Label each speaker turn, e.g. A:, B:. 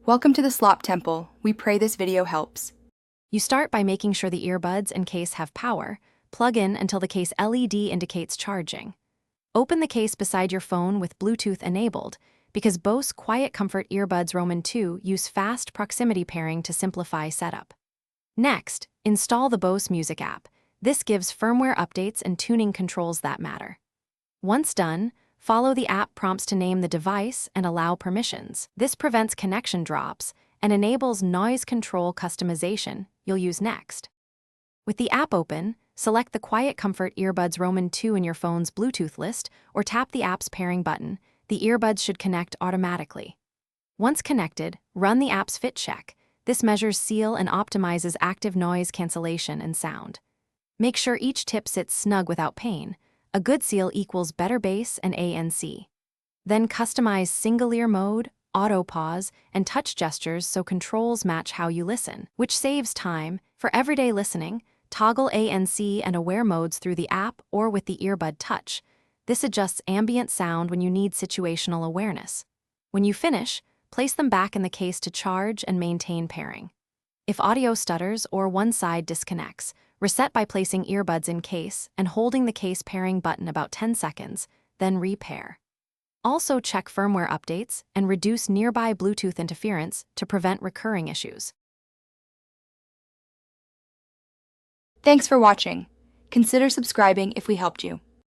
A: Welcome to the Slop Temple. We pray this video helps.
B: You start by making sure the earbuds and case have power. Plug in until the case LED indicates charging. Open the case beside your phone with Bluetooth enabled, because Bose QuietComfort earbuds Roman 2 use fast proximity pairing to simplify setup. Next, install the Bose Music app. This gives firmware updates and tuning controls that matter. Once done, follow the app prompts to name the device and allow permissions. This prevents connection drops and enables noise control customization you'll use next. With the app open, select the QuietComfort earbuds Roman 2 in your phone's Bluetooth list or tap the app's pairing button. The earbuds should connect automatically. Once connected, run the app's fit check. This measures seal and optimizes active noise cancellation and sound. Make sure each tip sits snug without pain. A good seal equals better bass and ANC. Then customize single ear mode, auto pause, and touch gestures so controls match how you listen, which saves time. For everyday listening, toggle ANC and aware modes through the app or with the earbud touch. This adjusts ambient sound when you need situational awareness. When you finish, place them back in the case to charge and maintain pairing. If audio stutters or one side disconnects, reset by placing earbuds in case and holding the case pairing button about 10 seconds, then repair. Also check firmware updates and reduce nearby Bluetooth interference to prevent recurring issues.
A: Thanks for watching. Consider subscribing if we helped you.